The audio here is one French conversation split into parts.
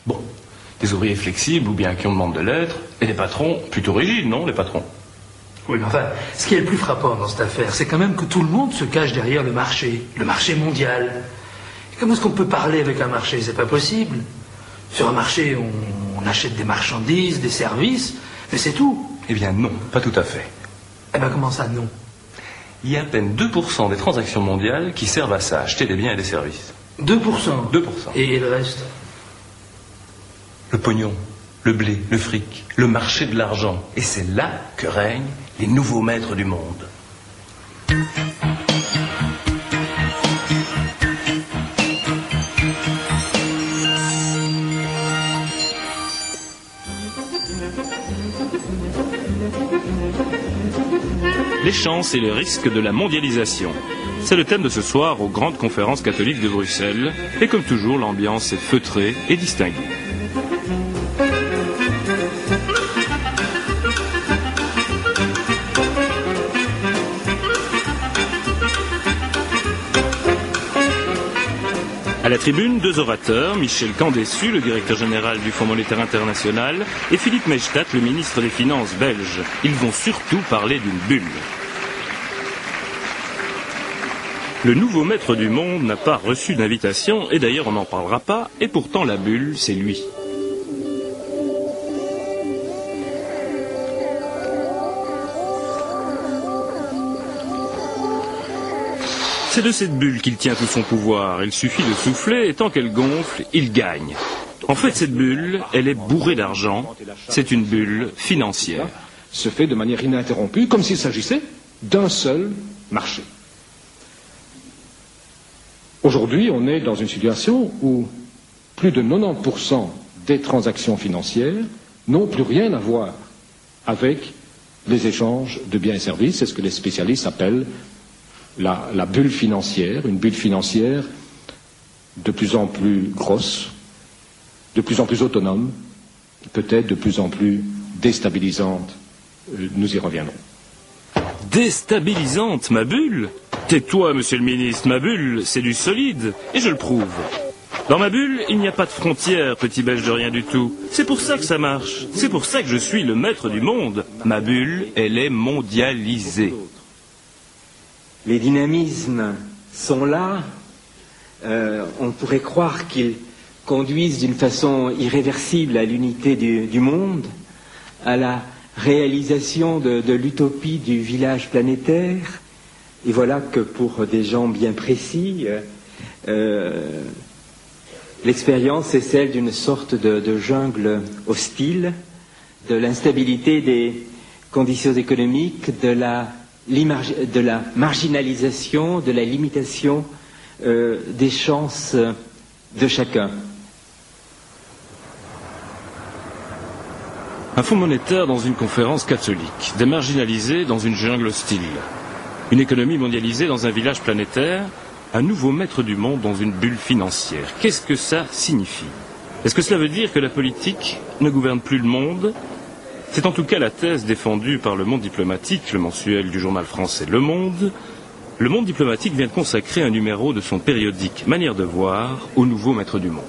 Bon, des ouvriers flexibles ou bien qui ont demande de l'être, et des patrons plutôt rigides, non, les patrons? Oui, mais enfin, ce qui est le plus frappant dans cette affaire, c'est quand même que tout le monde se cache derrière le marché mondial. Et comment est-ce qu'on peut parler avec un marché? C'est pas possible. Sur un marché, on achète des marchandises, des services, mais c'est tout. Eh bien non, pas tout à fait. Eh bien comment ça, non? Il y a à peine 2% des transactions mondiales qui servent à ça, acheter des biens et des services. 2%? 2%. Et le reste? Le pognon, le blé, le fric, le marché de l'argent. Et c'est là que règnent les nouveaux maîtres du monde. Les chances et les risques de la mondialisation. C'est le thème de ce soir aux grandes conférences catholiques de Bruxelles. Et comme toujours, l'ambiance est feutrée et distinguée. À la tribune, deux orateurs, Michel Candessu, le directeur général du Fonds monétaire international, et Philippe Maystadt, le ministre des Finances belge. Ils vont surtout parler d'une bulle. Le nouveau maître du monde n'a pas reçu d'invitation, et d'ailleurs on n'en parlera pas, et pourtant la bulle, c'est lui. C'est de cette bulle qu'il tient tout son pouvoir. Il suffit de souffler et tant qu'elle gonfle, il gagne. En fait, cette bulle, elle est bourrée d'argent. C'est une bulle financière. Se fait de manière ininterrompue, comme s'il s'agissait d'un seul marché. Aujourd'hui, on est dans une situation où plus de 90% des transactions financières n'ont plus rien à voir avec les échanges de biens et services. C'est ce que les spécialistes appellent la bulle financière, une bulle financière de plus en plus grosse, de plus en plus autonome, peut-être de plus en plus déstabilisante. Nous y reviendrons. Déstabilisante, ma bulle? Tais-toi, monsieur le ministre, ma bulle, c'est du solide, et je le prouve. Dans ma bulle, il n'y a pas de frontières, petit belge de rien du tout. C'est pour ça que ça marche. C'est pour ça que je suis le maître du monde. Ma bulle, elle est mondialisée. Les dynamismes sont là. On pourrait croire qu'ils conduisent d'une façon irréversible à l'unité du monde, à la réalisation de l'utopie du village planétaire. Et voilà que pour des gens bien précis, l'expérience est celle d'une sorte de jungle hostile, de l'instabilité des conditions économiques, de la marginalisation, de la limitation des chances de chacun. Un fonds monétaire dans une conférence catholique, des marginalisés dans une jungle hostile, une économie mondialisée dans un village planétaire, un nouveau maître du monde dans une bulle financière. Qu'est-ce que ça signifie? Est-ce que cela veut dire que la politique ne gouverne plus le monde? C'est en tout cas la thèse défendue par Le Monde diplomatique, le mensuel du journal français Le Monde. Le Monde diplomatique vient de consacrer un numéro de son périodique Manière de voir au nouveau maître du monde.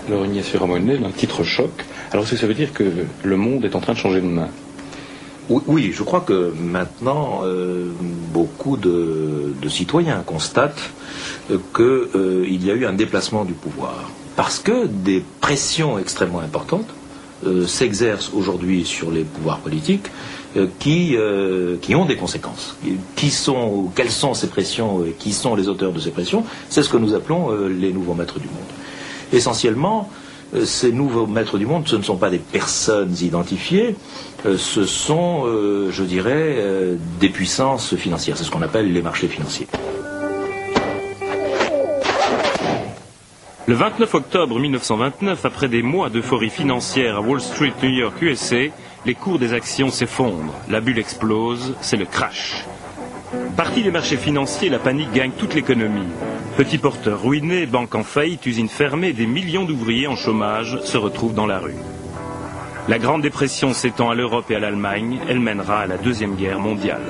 Alors Ignacio Ramonel, un titre choc. Alors est-ce que ça veut dire que le monde est en train de changer de main? Oui, je crois que maintenant, beaucoup de citoyens constatent qu'il y a eu un déplacement du pouvoir. Parce que des pressions extrêmement importantes s'exercent aujourd'hui sur les pouvoirs politiques qui ont des conséquences. Quelles sont ces pressions et qui sont les auteurs de ces pressions? C'est ce que nous appelons les nouveaux maîtres du monde. Essentiellement, ces nouveaux maîtres du monde, ce ne sont pas des personnes identifiées, ce sont, je dirais, des puissances financières. C'est ce qu'on appelle les marchés financiers. Le 29 octobre 1929, après des mois d'euphorie financière à Wall Street, New York, USA, les cours des actions s'effondrent, la bulle explose, c'est le crash. Partie des marchés financiers, la panique gagne toute l'économie. Petits porteurs ruinés, banques en faillite, usines fermées, des millions d'ouvriers en chômage se retrouvent dans la rue. La Grande Dépression s'étend à l'Europe et à l'Allemagne, elle mènera à la Deuxième Guerre mondiale.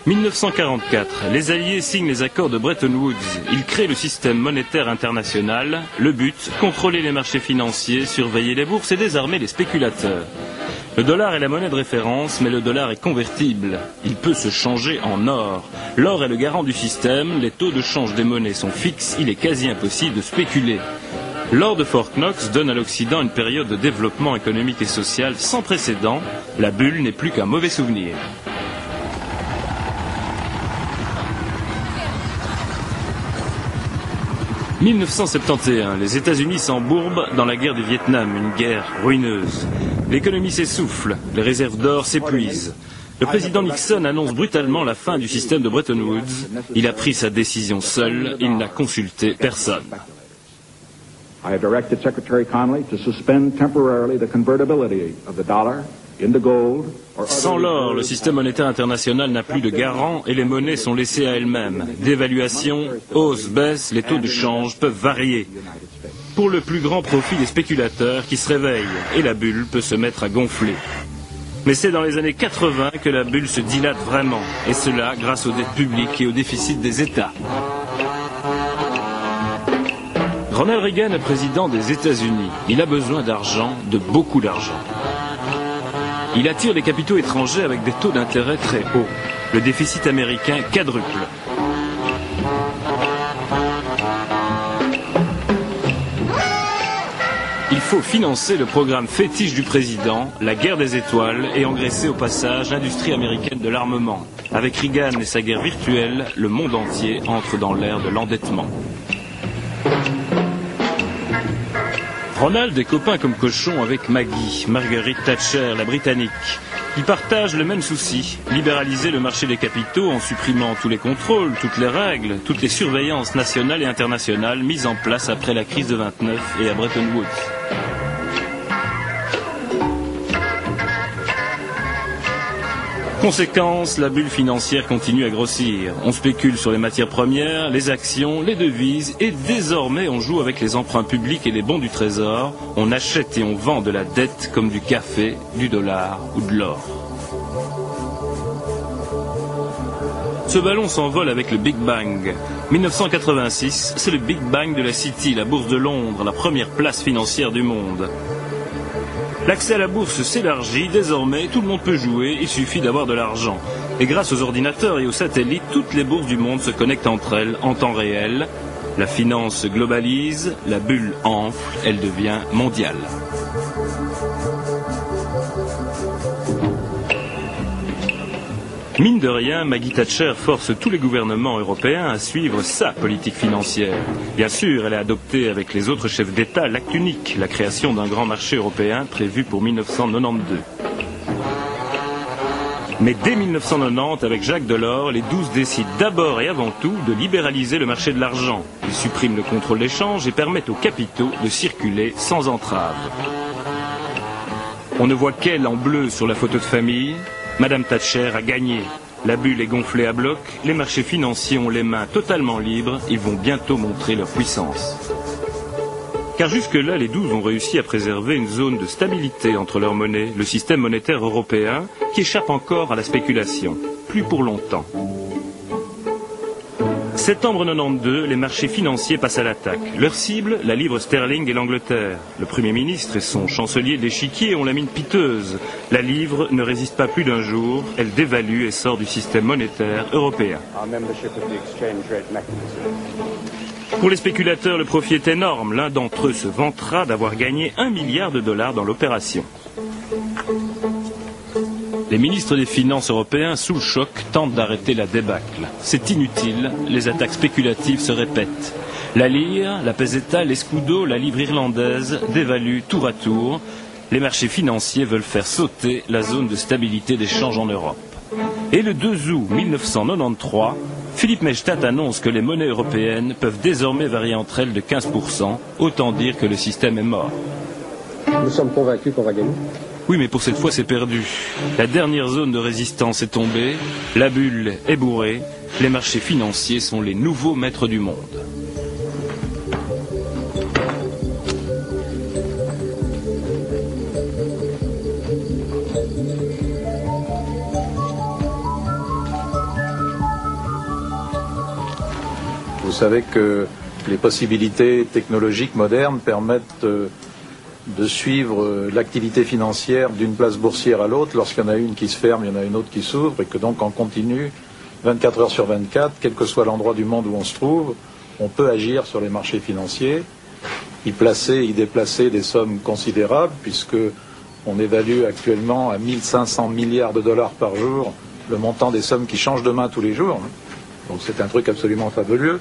1944, les Alliés signent les accords de Bretton Woods. Ils créent le système monétaire international. Le but, contrôler les marchés financiers, surveiller les bourses et désarmer les spéculateurs. Le dollar est la monnaie de référence, mais le dollar est convertible. Il peut se changer en or. L'or est le garant du système, les taux de change des monnaies sont fixes, il est quasi impossible de spéculer. L'or de Fort Knox donne à l'Occident une période de développement économique et social sans précédent. La bulle n'est plus qu'un mauvais souvenir. « 1971, les États-Unis s'embourbent dans la guerre du Vietnam, une guerre ruineuse. L'économie s'essouffle, les réserves d'or s'épuisent. Le président Nixon annonce brutalement la fin du système de Bretton Woods. Il a pris sa décision seul, il n'a consulté personne. I have directed Secretary Connally to suspend temporarily the convertibility of the dollar into gold. Sans l'or, le système monétaire international n'a plus de garant et les monnaies sont laissées à elles-mêmes. Dévaluation, hausse, baisse, les taux de change peuvent varier. Pour le plus grand profit des spéculateurs qui se réveillent et la bulle peut se mettre à gonfler. Mais c'est dans les années 80 que la bulle se dilate vraiment, et cela grâce aux dettes publiques et au déficit des États. Ronald Reagan est président des États-Unis. Il a besoin d'argent, de beaucoup d'argent. Il attire les capitaux étrangers avec des taux d'intérêt très hauts. Le déficit américain quadruple. Il faut financer le programme fétiche du président, la guerre des étoiles, et engraisser au passage l'industrie américaine de l'armement. Avec Reagan et sa guerre virtuelle, le monde entier entre dans l'ère de l'endettement. Ronald est copain comme cochon avec Maggie, Margaret Thatcher, la Britannique. Ils partagent le même souci, libéraliser le marché des capitaux en supprimant tous les contrôles, toutes les règles, toutes les surveillances nationales et internationales mises en place après la crise de 29 et à Bretton Woods. Conséquence, la bulle financière continue à grossir. On spécule sur les matières premières, les actions, les devises et désormais on joue avec les emprunts publics et les bons du trésor. On achète et on vend de la dette comme du café, du dollar ou de l'or. Ce ballon s'envole avec le Big Bang. 1986, c'est le Big Bang de la City, la bourse de Londres, la première place financière du monde. L'accès à la bourse s'élargit, désormais tout le monde peut jouer, il suffit d'avoir de l'argent. Et grâce aux ordinateurs et aux satellites, toutes les bourses du monde se connectent entre elles en temps réel. La finance se globalise, la bulle enfle, elle devient mondiale. Mine de rien, Maggie Thatcher force tous les gouvernements européens à suivre sa politique financière. Bien sûr, elle a adopté avec les autres chefs d'État l'acte unique, la création d'un grand marché européen prévu pour 1992. Mais dès 1990, avec Jacques Delors, les 12 décident d'abord et avant tout de libéraliser le marché de l'argent. Ils suppriment le contrôle d'échange et permettent aux capitaux de circuler sans entrave. On ne voit qu'elle en bleu sur la photo de famille. Madame Thatcher a gagné. La bulle est gonflée à bloc, les marchés financiers ont les mains totalement libres, ils vont bientôt montrer leur puissance. Car jusque-là, les 12 ont réussi à préserver une zone de stabilité entre leurs monnaies, le système monétaire européen, qui échappe encore à la spéculation. Plus pour longtemps. Septembre 92, les marchés financiers passent à l'attaque. Leur cible, la livre sterling et l'Angleterre. Le Premier ministre et son chancelier d'échiquier ont la mine piteuse. La livre ne résiste pas plus d'un jour, elle dévalue et sort du système monétaire européen. Pour les spéculateurs, le profit est énorme. L'un d'entre eux se vantera d'avoir gagné $1 milliard dans l'opération. Les ministres des Finances européens, sous le choc, tentent d'arrêter la débâcle. C'est inutile, les attaques spéculatives se répètent. La lire, la peseta, l'escudo, la livre irlandaise dévaluent tour à tour. Les marchés financiers veulent faire sauter la zone de stabilité d'échange en Europe. Et le 2 août 1993, Philippe Maystadt annonce que les monnaies européennes peuvent désormais varier entre elles de 15%, autant dire que le système est mort. Nous sommes convaincus qu'on va gagner. Oui, mais pour cette fois, c'est perdu. La dernière zone de résistance est tombée, la bulle est bourrée, les marchés financiers sont les nouveaux maîtres du monde. Vous savez que les possibilités technologiques modernes permettent de suivre l'activité financière d'une place boursière à l'autre. Lorsqu'il y en a une qui se ferme, il y en a une autre qui s'ouvre, et que donc en continu, 24 heures sur 24, quel que soit l'endroit du monde où on se trouve, on peut agir sur les marchés financiers, y placer, y déplacer des sommes considérables, puisque on évalue actuellement à 1500 milliards de dollars par jour le montant des sommes qui changent de main tous les jours. Donc c'est un truc absolument fabuleux.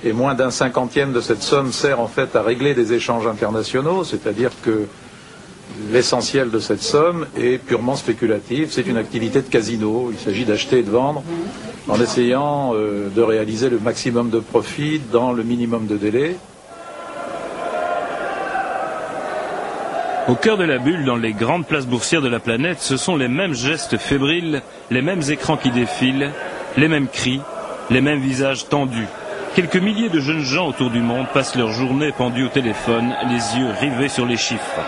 Et moins d'un cinquantième de cette somme sert en fait à régler des échanges internationaux, c'est-à-dire que l'essentiel de cette somme est purement spéculative. C'est une activité de casino. Il s'agit d'acheter et de vendre en essayant de réaliser le maximum de profit dans le minimum de délai. Au cœur de la bulle, dans les grandes places boursières de la planète, ce sont les mêmes gestes fébriles, les mêmes écrans qui défilent, les mêmes cris, les mêmes visages tendus. Quelques milliers de jeunes gens autour du monde passent leur journée pendus au téléphone, les yeux rivés sur les chiffres.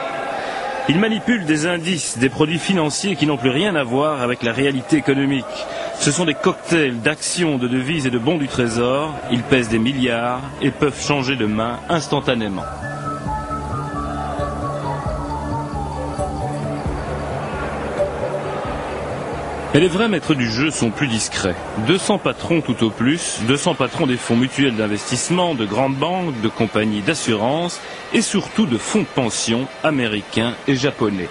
Ils manipulent des indices, des produits financiers qui n'ont plus rien à voir avec la réalité économique. Ce sont des cocktails d'actions, de devises et de bons du trésor. Ils pèsent des milliards et peuvent changer de main instantanément. Et les vrais maîtres du jeu sont plus discrets. 200 patrons tout au plus, 200 patrons des fonds mutuels d'investissement, de grandes banques, de compagnies d'assurance et surtout de fonds de pension américains et japonais.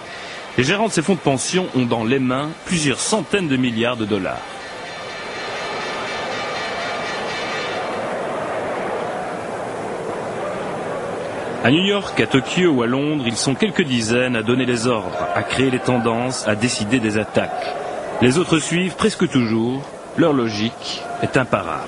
Les gérants de ces fonds de pension ont dans les mains plusieurs centaines de milliards de dollars. À New York, à Tokyo ou à Londres, ils sont quelques dizaines à donner les ordres, à créer les tendances, à décider des attaques. Les autres suivent presque toujours, leur logique est imparable.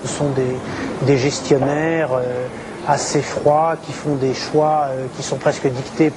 Ce sont des gestionnaires assez froids qui font des choix qui sont presque dictés